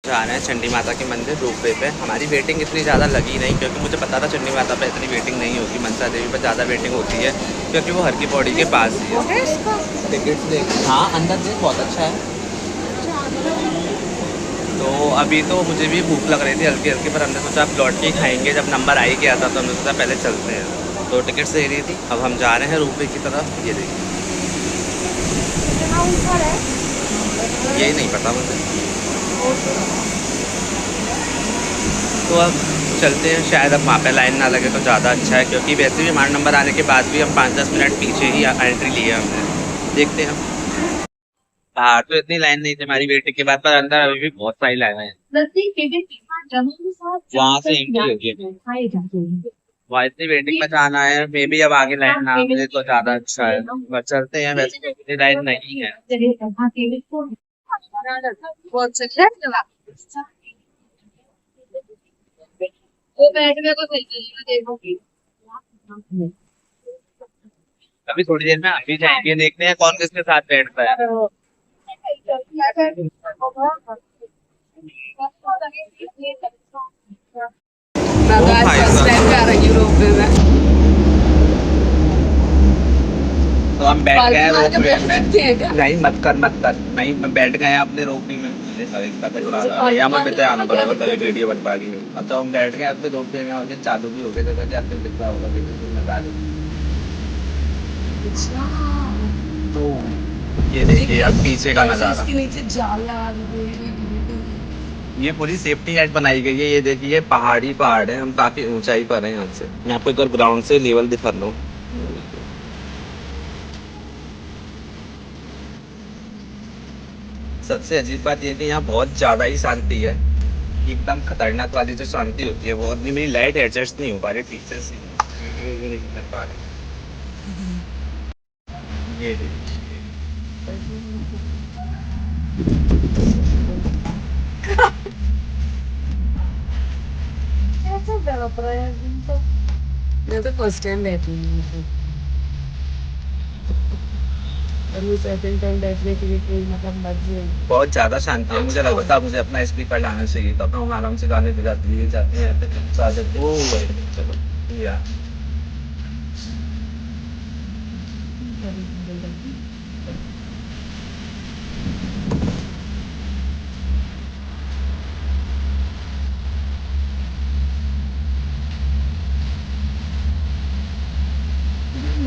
जा रहे हैं चंडी माता के मंदिर रोपवे पे। हमारी वेटिंग इतनी ज़्यादा लगी नहीं, क्योंकि मुझे पता था चंडी माता पे इतनी वेटिंग नहीं होगी, मनसा देवी पे ज़्यादा वेटिंग होती है, क्योंकि वो हर की पौड़ी के पास ही है। टिकट्स देख, हाँ अंदर देख, बहुत अच्छा है। तो अभी तो मुझे भी भूख लग रही थी हल्की हल्की, पर हमने सोचा आप लौट के ही खाएंगे। जब नंबर आ ही गया था तो हमने सोचा पहले चलते हैं। तो टिकट्स दे रही थी, अब हम जा रहे हैं रोपवे की तरफ। ये देखिए, यही नहीं पता मुझे। तो अब चलते हैं, शायद अब वहाँ पे लाइन ना लगे तो ज़्यादा अच्छा है, क्योंकि वैसे भी हमारा नंबर आने के बाद भी हम 5-10 मिनट पीछे ही एंट्री लिए हमने। देखते हैं। बाहर तो इतनी लाइन नहीं थी हमारी वेटिंग के बाद, पर अंदर अभी भी बहुत सारी लाइन है। वहाँ से एंट्री होगी, वहाँ इतनी वेटिंग में जाना है। मे बी अब आगे लाइन ना मिले तो ज़्यादा अच्छा है, बस चलते हैं। वैसे तो इतनी लाइन नहीं है। वो बैठने को सही है। अभी थोड़ी देर में अभी जाएंगे, देखते हैं कौन किसके साथ बैठता है। तो हम बैठ गए रोपवे में। नहीं मत कर मत कर, नहीं मैं बैठ गए अपने रोपवे में। या मैं बेटे आना पड़ेगा तभी वीडियो बन पाएगी। अब तो हम बैठ गए अपने रोपवे में और चालू भी हो गए, तो जाते दिखता होगा वीडियो। तो ये देखिए अब पीछे का नजारा, इसके नीचे जाल लगा दी। ये पूरी सेफ्टी नेट बनाई गई है। ये देखिए पहाड़ी पहाड़ है, हम काफी ऊंचाई पर हैं यहाँ से। मैं आपको एक बार ग्राउंड से लेवल दिखा दूँ। सबसे अजीब बात ये कि यहाँ बहुत ज्यादा ही शांति है। एकदम खतरनाक वाली जो शांति होती है वो नहीं। मेरी लाइट एडजस्ट नहीं हो पा रही पीछे से, वीडियो नहीं कर पा रही। ये देखिए, मैं तो फर्स्ट टाइम बैठी हूँ और वो सेकंड टाइम बैठने के लिए कोई मतलब मर्जी नहीं। बहुत ज्यादा शांति है। मुझे लगता है मुझे अपना स्पीकर लाना चाहिए, तब हम आराम से गाने बजाते लिए जाते हैं। वो चलो या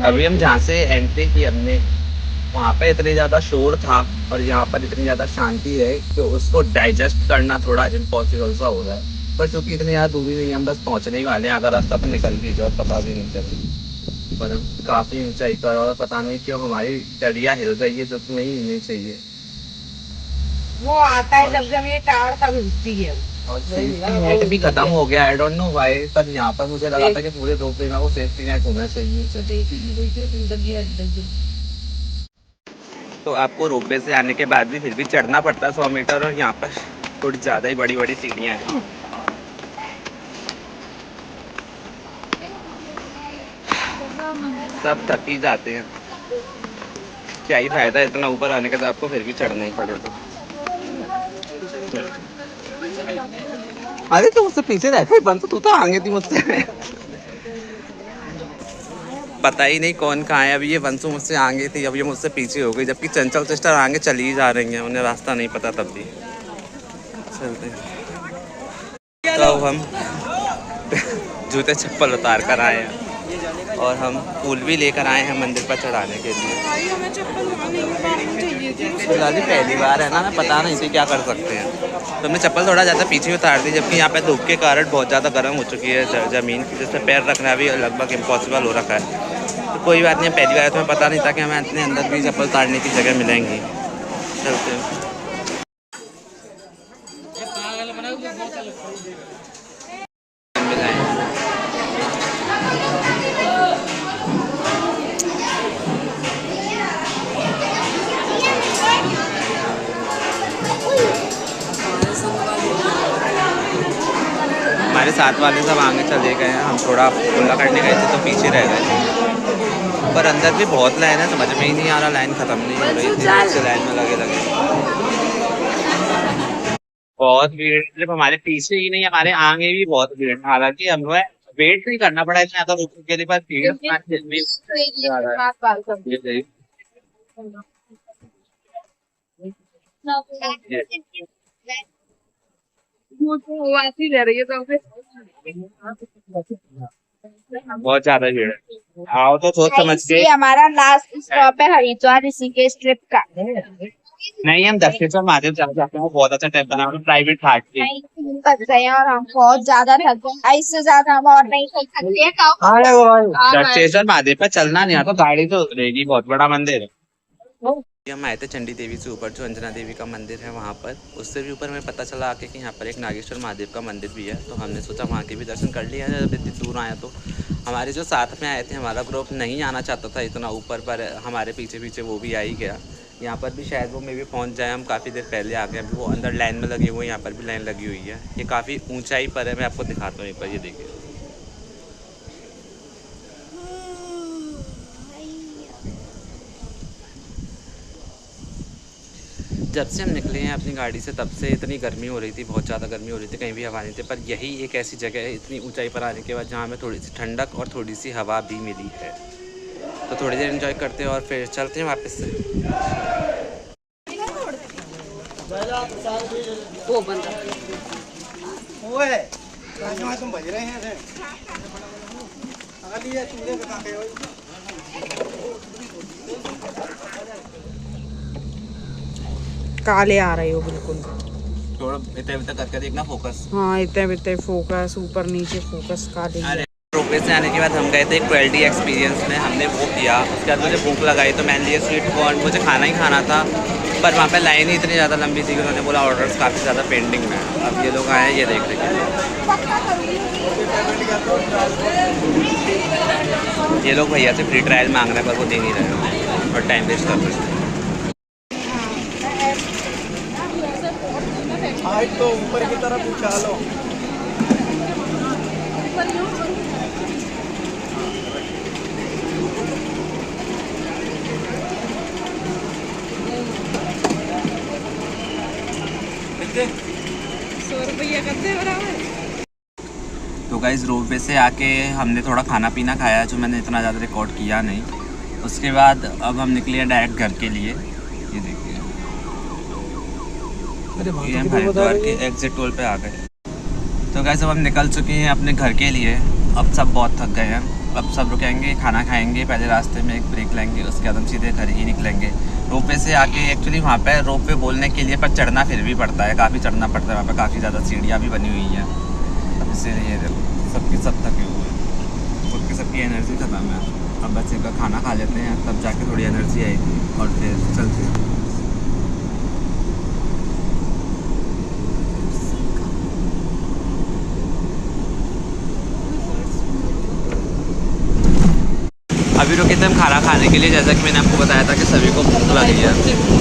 अभी हम जहाँ से एंट्री की हमने, वहाँ पे इतनी ज्यादा शोर था और यहाँ पर इतनी ज्यादा शांति है कि उसको डाइजेस्ट करना थोड़ा इम्पॉसिबल सा हो रहा है। पर चूंकि इतनी ज्यादा दूरी नहीं है, हम बस पहुँचने ही वाले हैं। अगर रास्ता पर निकल भी जाओ पता भी नहीं चले। पर हम काफी ऊंचाई पर, और पता नहीं क्यों हमारी डलिया हिल रही है, जो कि नहीं हिलनी चाहिए। वो आता है जब जब ये टावर तब हिलती है। और सेफ्टी नेट भी खत्म हो गया, आई डोंट नो व्हाई, पर यहाँ पर मुझे लगा था कि पूरे रोपवे में वो सेफ्टी नेट होना चाहिए। तो आपको रोपवे से आने के बाद भी फिर भी चढ़ना पड़ता है 100 मीटर, और यहाँ पर थोड़ी ज़्यादा ही बड़ी बड़ी सीढ़ियाँ हैं। सब थक ही जाते हैं, क्या ही फायदा इतना ऊपर आने का, तो आपको फिर भी चढ़ना ही पड़ेगा। अरे तो मुझसे पीछे रहता है बंद, तू तो आगे थी मुझसे। पता ही नहीं कौन कहाँ है। अभी ये वंशु मुझसे आगे थी, अब ये मुझसे पीछे हो गई, जबकि चंचल सिस्टर आगे चली ही जा रही हैं, उन्हें रास्ता नहीं पता तब भी। चलते हैं। तो अब हम जूते चप्पल उतार कर आए हैं और हम फूल भी लेकर आए हैं मंदिर पर चढ़ाने के लिए। फिलहाल पहली बार है ना, मैं पता नहीं थी क्या कर सकते हैं, तो हमने चप्पल थोड़ा ज़्यादा पीछे उतार दी, जबकि यहाँ पे धूप के कारण बहुत ज़्यादा गर्म हो चुकी है ज़मीन की, जिससे पैर रखना भी लगभग इम्पॉसिबल हो रखा है। तो कोई बात नहीं, पहली बार है तो हमें पता नहीं था कि हमें इतने अंदर भी चप्पल उतारने की जगह मिलेंगी। चलते हैं। हमारे साथ वाले सब आगे चले गए हैं, हम थोड़ा खुला करने गए थे तो पीछे रह गए थे। पर अंदर भी बहुत लाइन है, समझ में ही नहीं आ रहा, लाइन खत्म नहीं हो रही, इतनी देर से लाइन में लगे लगे। बहुत भीड़, सिर्फ हमारे पीछे ही नहीं हमारे आगे भी बहुत भीड़। हालांकि हमें वेट नहीं करना पड़ा इतना ज्यादा रुकने के लिए, पर भीड़ फिर भी ज्यादा है। ये बहुत ज्यादा भीड़ है, आओ तो सोच समझ के। ये हमारा लास्ट स्टॉप है हरिद्वार ऋषिकेश ट्रिप का। नहीं, हम दक्षिणेश्वर महादेव जाना चाहते हैं, वो बहुत अच्छा टेम्पल है, प्राइवेट घाट की। थक गए हैं और हम बहुत ज्यादा थक गए, इससे ज्यादा हम और नहीं थक सकते। दक्षिणेश्वर महादेव पर चलना नहीं आता, गाड़ी तो उतरेगी, बहुत बड़ा मंदिर है। हम आए थे चंडी देवी से ऊपर, जो अंजना देवी का मंदिर है वहाँ पर। उससे भी ऊपर हमें पता चला आके कि यहाँ पर एक नागेश्वर महादेव का मंदिर भी है, तो हमने सोचा वहाँ के भी दर्शन कर लिया है। जब इतनी दूर आया तो हमारे जो साथ में आए थे, हमारा ग्रुप नहीं आना चाहता था इतना ऊपर, पर हमारे पीछे पीछे वो भी आ ही गया। यहाँ पर भी शायद वो मे भी पहुँच जाए, हम काफ़ी देर पहले आ गए। अभी वो अंदर लाइन में लगे हुए हैं, यहाँ पर भी लाइन लगी हुई है। ये काफ़ी ऊँचाई पर है, मैं आपको दिखाता हूँ एक बार, ये देखिए। जब से हम निकले हैं अपनी गाड़ी से, तब से इतनी गर्मी हो रही थी, बहुत ज़्यादा गर्मी हो रही थी, कहीं भी हवा नहीं थी। पर यही एक ऐसी जगह है इतनी ऊंचाई पर आने के बाद जहाँ हमें थोड़ी सी ठंडक और थोड़ी सी हवा भी मिली है। तो थोड़ी देर एंजॉय करते हैं और फिर चलते हैं वापस से। तुम बज रहे हैं काले आ रहे हो बिल्कुल। थोड़ा इतना करके देखना फोकस। हाँ, इतने फोकस ऊपर नीचे फोकस काले। अरे रोपवे से आने के बाद हम गए थे एक 12D एक्सपीरियंस में, हमने वो किया। उसके बाद मुझे भूख लगाई तो मैंने लिया स्वीट कॉर्न, मुझे खाना ही खाना था। पर वहाँ पे लाइन ही इतनी ज़्यादा लंबी थी कि उन्होंने बोला ऑर्डर्स काफ़ी ज़्यादा पेंडिंग में। अब ये लोग आए, ये देख रहे हैं, ये लोग भैया से फ्री ट्रायल मांग रहे हैं, पर वो दे नहीं रहे और टाइम वेस्ट कर रहे हैं। तो ऊपर की तरफ उछा लो। तो गाइस रोपवे से आके हमने थोड़ा खाना पीना खाया, जो मैंने इतना ज़्यादा रिकॉर्ड किया नहीं। उसके बाद अब हम निकले हैं डायरेक्ट घर के लिए। ये देखिए, ये हम हरिद्वार के एग्जिट टोल पे आ गए। तो गाइस अब हम निकल चुके हैं अपने घर के लिए। अब सब बहुत थक गए हैं, अब सब रुकेंगे, खाना खाएंगे, पहले रास्ते में एक ब्रेक लेंगे, उसके बाद हम सीधे घर ही निकलेंगे। रोपवे से आके एक्चुअली वहाँ पे रोपवे बोलने के लिए, पर चढ़ना फिर भी पड़ता है, काफ़ी चढ़ना पड़ता है। वहाँ पे काफ़ी ज़्यादा सीढ़ियाँ भी बनी हुई हैं, इसीलिए देखो सबके सब थके हुए हैं, सबकी सबकी एनर्जी ख़त्म है। अब बच्चे का खाना खा लेते हैं, तब जाके थोड़ी एनर्जी आएगी और फिर चलते हैं। अभी रुके थे हम खाना खाने के लिए, जैसा कि मैंने आपको बताया था कि सभी को भूख लगी है,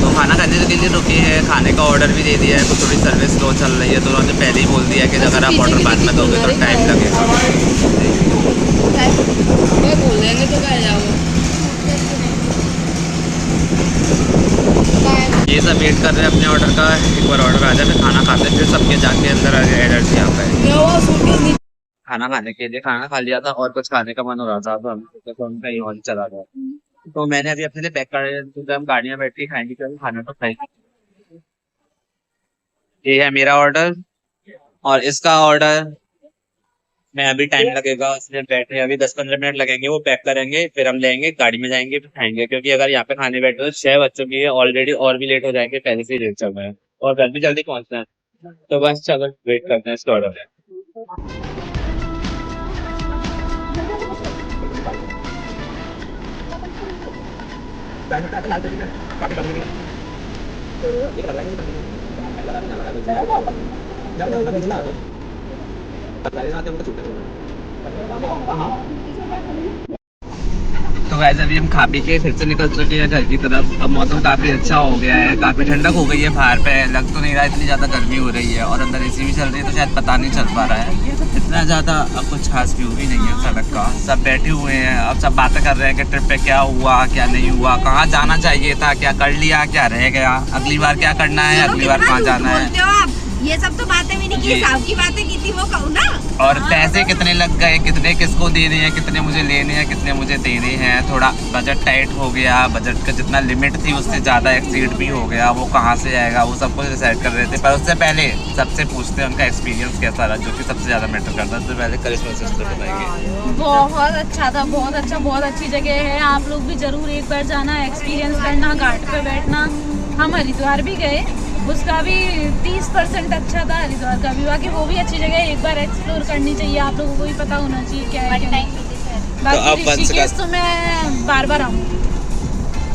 तो खाना खाने के लिए रुके हैं। खाने का ऑर्डर भी दे दिया है, तो थोड़ी सर्विस स्लो चल रही है, तो उन्होंने पहले ही बोल दिया है कि अगर आप ऑर्डर बाद में दोगे तो टाइम लगेगा। बोल देंगे तो कह जाओ। ये सब वेट कर रहे हैं अपने ऑर्डर का, एक बार ऑर्डर आ जाए फिर खाना खाते, फिर सबके जाके अंदर एनर्जी आता है। खाना खाने के लिए खाना खा लिया था और कुछ खाने का मन हो रहा था, तो हम कहीं और चला गया। तो मैंने अभी अपने लिए पैक कर, तो हम गाड़ी में बैठ के खाएंगे, क्योंकि खाना तो खाएंगे। ये है मेरा ऑर्डर और इसका ऑर्डर। मैं अभी टाइम लगेगा, इसलिए बैठे अभी 10-15 मिनट लगेंगे, वो पैक करेंगे, फिर हम लेंगे गाड़ी में जाएंगे, फिर खाएंगे। क्योंकि अगर यहाँ पे खाने बैठे तो 6 बज चुकी है ऑलरेडी, और भी लेट हो जाएंगे, पहले से ही लेट चल रहा है और घर भी जल्दी पहुंचना है। तो बस चलो वेट करते हैं इसका ऑर्डर। तो वैसे अभी हम खा पी के फिर से निकल चुके हैं घर की तरफ। अब मौसम काफ़ी अच्छा हो गया है, काफ़ी ठंडक हो गई है बाहर पे, लग तो नहीं रहा इतनी ज़्यादा गर्मी हो रही है, और अंदर एसी भी चल रही है, तो शायद पता नहीं चल पा रहा है इतना ज़्यादा। अब कुछ खास व्यू भी नहीं है सड़क का, सब बैठे हुए हैं, अब सब बातें कर रहे हैं कि ट्रिप पे क्या हुआ क्या नहीं हुआ, कहाँ जाना चाहिए था, क्या कर लिया, क्या रह गया, अगली बार क्या करना है, अगली बार कहाँ जाना है। ये सब तो बातें भी नहीं की, जी। हिसाब की बातें की थी वो कहूँ ना। और पैसे कितने लग गए, कितने किसको देने हैं, कितने मुझे लेने हैं, कितने मुझे देने हैं। थोड़ा बजट टाइट हो गया, बजट का जितना लिमिट थी उससे ज़्यादा एक्सीड भी हो गया। वो कहाँ से आएगा वो सब कुछ डिसाइड कर रहे थे। पर उससे पहले सबसे पूछते हैं उनका एक्सपीरियंस कैसा रहा, जो कि सबसे ज़्यादा मैटर करता है। तो पहले करिश्मा सिस्टर बताएंगे। बहुत अच्छा था, बहुत अच्छा, बहुत अच्छी जगह है। आप लोग भी जरूर एक बार जाना, एक्सपीरियंस करना, घाट पे बैठना। हम हरिद्वार भी गए, उसका भी 30% अच्छा था हरिद्वार का भी। बाकी वो भी अच्छी जगह है, एक बार एक्सप्लोर करनी चाहिए। आप लोगों को भी पता होना चाहिए क्या है क्या नहीं। तो बाकी अब वंश ऋषिकेश का- तो मैं बार बार आऊँ।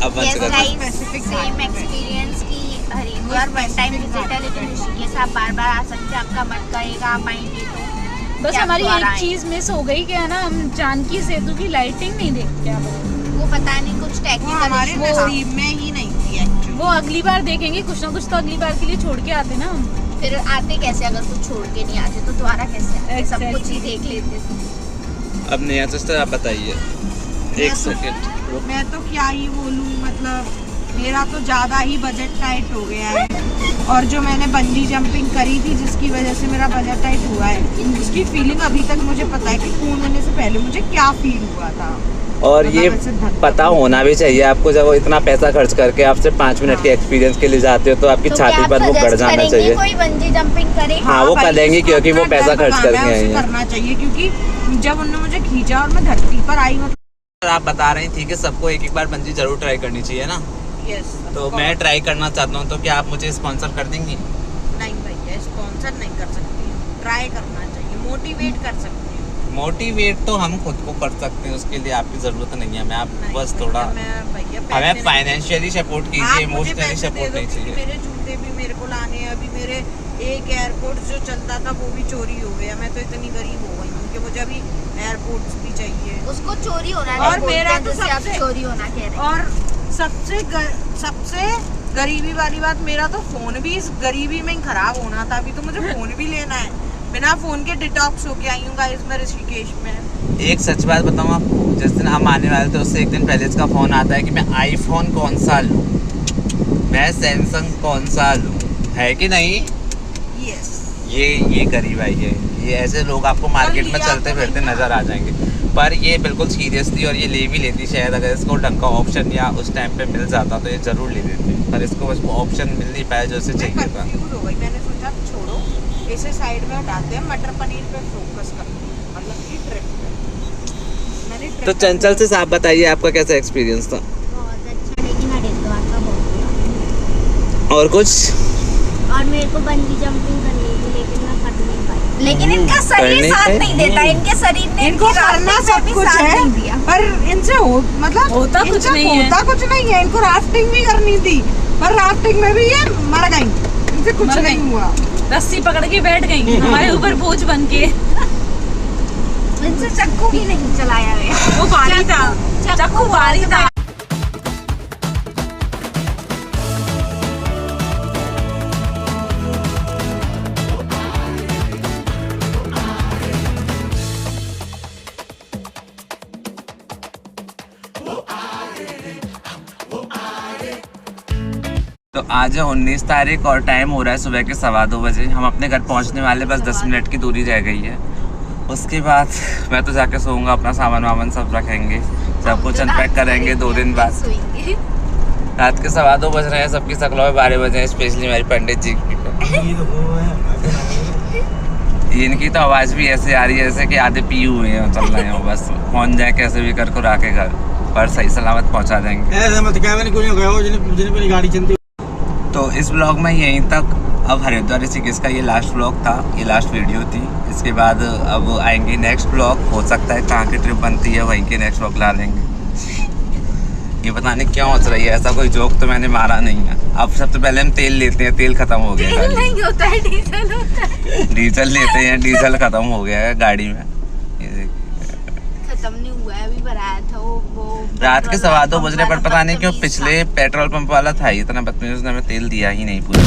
अब वंश का- सेम एक्सपीरियंस की हरिद्वार वन टाइम विजिट है, लेकिन ऋषिकेश आप बार बार आ सकते हैं, आपका मन करेगा आप आएंगे तो। बस क्या हमारी दोबारा एक आएं? चीज मिस हो गई, क्या है ना, हम जानकी सेतु की लाइटिंग नहीं देखते आप लोग। वो पता नहीं कुछ वो टेक्निकल हमारे नसीब में ही नहीं थी एक्चुअली। वो अगली बार देखेंगे, कुछ ना कुछ तो अगली बार के लिए छोड़ के आते ना हम। फिर आते कैसे, अगर कुछ छोड़ के नहीं आते तो दोबारा कैसे आते? सब कुछ ही Exactly. देख लेते तो। अब नेहा सिस्टर आप बताइए, एक सेकेंड। मैं तो क्या ही बोलूँ, मतलब मेरा तो ज़्यादा ही बजट टाइट हो गया है। और जो मैंने बंजी जंपिंग करी थी जिसकी वजह से मेरा बजट टाइट हुआ है, उसकी फीलिंग अभी तक मुझे पता है कि खून होने से पहले मुझे क्या फील हुआ था। और मतलब ये ऐसे धक- पता होना भी चाहिए आपको, जब वो इतना पैसा खर्च करके आपसे 5 मिनट के एक्सपीरियंस के लिए जाते हो तो आपकी तो क्या छाती आप पर वो suggest गड़ जाना करेंगे चाहिए। कोई बंजी जंपिंग करे? हाँ, वो भाई, करेंगे जिसको क्योंकि वो अपना पैसा डर खर्च काम है, करके आई उसे हैं। करना चाहिए, क्योंकि जब उन्होंने मुझे खींचा और मैं धरती पर आई, मतलब आप बता रही थी कि सबको एक बार बंजी जरूर ट्राई करनी चाहिए ना, यस। तो मैं ट्राई करना चाहता हूँ, तो क्या आप मुझे स्पॉन्सर कर देंगी? नहीं भैया, स्पॉन्सर नहीं कर सकती हूँ, ट्राई करना चाहिए, मोटिवेट कर सकती हूँ। मोटिवेट तो हम खुद को कर सकते हैं, उसके लिए आपकी ज़रूरत नहीं है। मैं आप नहीं बस भैया, थोड़ा मैं भैया पैसे हमें नहीं- फाइनेंशियली सपोर्ट आप कीजिए, मुझे इमोशनली पैसे दे सपोर्ट दो, नहीं क्योंकि चाहिए। मेरे जूते भी मेरे को लाने हैं। अभी मेरे एक एयरपोर्ट जो चलता था वो भी चोरी हो गया। मैं तो इतनी गरीब हो गई हूँ कि मुझे अभी एयरपोर्ट्स भी चाहिए। उसको चोरी होना और नहीं मेरा बोलते, तो जैसे आप सबसे- चोरी होना कह रहे हैं। और सबसे गरीबी वाली बात, मेरा तो फोन भी इस गरीबी में ही खराब होना था। अभी तो मुझे फोन भी लेना है। बिना फोन के डिटॉक्स होके आई हूँ गाइस मैं ऋषिकेश में। एक सच बात बताऊँ आपको, जिस दिन हम आने वाले थे उससे एक दिन पहले इसका फ़ोन आता है कि मैं आईफोन कौन सा लूँ, मैं सैमसंग कौन सा लूँ, है कि नहीं? यस। ये गरीब है, ये ऐसे लोग आपको मार्केट में चलते फिरते नज़र आ जाएंगे। पर ये बिल्कुल सीरियस थी और ये ले भी लेती। शायद अगर इसको ढंग का ऑप्शन या उस टाइम पे मिल जाता तो ये ज़रूर ले लेती, पर इसको बस ऑप्शन मिल नहीं पाया जो इसे मैं चाहिए था। कंफ्यूज हो गई। मैंने सोचा छोड़ो, इसे साइड में हटाते हैं, मटर पनीर पे फोकस करते हैं, मतलब कि ट्रिप पे। मैंने तो trip चंचल से आप बताइए आपका कैसा एक्सपीरियंस था? बहुत अच्छा, लेकिन हरिद्वार का बहुत और कुछ? और मेरे को बंजी जंपिंग करनी थी, लेकिन मैं कर नहीं पाई। लेकिन इनका करनी शरीर साथ है? नहीं देता, इनके शरीर ने इनको इनकी करना राफ्टिंग सब में भी कुछ साथ है, नहीं दिया। पर इनसे मतलब होता कुछ इनसे नहीं है। होता कुछ नहीं है। इनको राफ्टिंग भी करनी थी, पर राफ्टिंग में भी ये मर गई, इनसे कुछ मर नहीं गई। हुआ। रस्सी पकड़ के बैठ गई हमारे ऊपर बोझ बन के। इनसे चक्कू भी नहीं चलाया गया। वो भारी था, चक्कू भारी था। तो आज है 19 तारीख और टाइम हो रहा है सुबह के 2:15 बजे। हम अपने घर पहुंचने वाले, बस 10 मिनट की दूरी रह गई है। उसके बाद मैं तो जाके सोऊंगा, अपना सामान वामान सब रखेंगे, सब कुछ अनपैक करेंगे 2 दिन बाद। सोएंगे। रात के 2:15 बज रहे हैं, सबकी शक्लों में 12 बजे हैं, स्पेशली हमारी पंडित जी की। इनकी तो आवाज़ भी ऐसे आ रही है जैसे कि आधे पी हुए हैं, चल रहे हैं बस। पहुंच जाए कैसे भी कर खुरा के घर पर, सही सलामत पहुंचा देंगे। ऐसे मत कह, मैंने कोई नहीं गया जिन्हें अपनी गाड़ी चलती। तो इस ब्लॉग में यहीं तक। अब हरिद्वार ऋषिकेश का ये लास्ट ब्लॉग था, ये लास्ट वीडियो थी। इसके बाद अब आएंगे नेक्स्ट ब्लॉग, हो सकता है कहाँ की ट्रिप बनती है वहीं के नेक्स्ट ब्लॉग ला लेंगे। ये पता नहीं क्यों हंस रही है, ऐसा कोई जोक तो मैंने मारा नहीं है। अब सबसे पहले हम तेल लेते हैं, तेल खत्म हो गया तेल नहीं होता है, डीजल होता है। डीजल लेते हैं, डीजल खत्म हो गया है गाड़ी में। ये देखिए, खत्म नहीं हुआ है, अभी भराया था वो रात के 2:15 बज रहे, पर पता नहीं क्यों बदतमीज था। पिछले पेट्रोल पंप वाला था ही इतना बदतमीज, उसने हमें तेल दिया ही नहीं पूरा।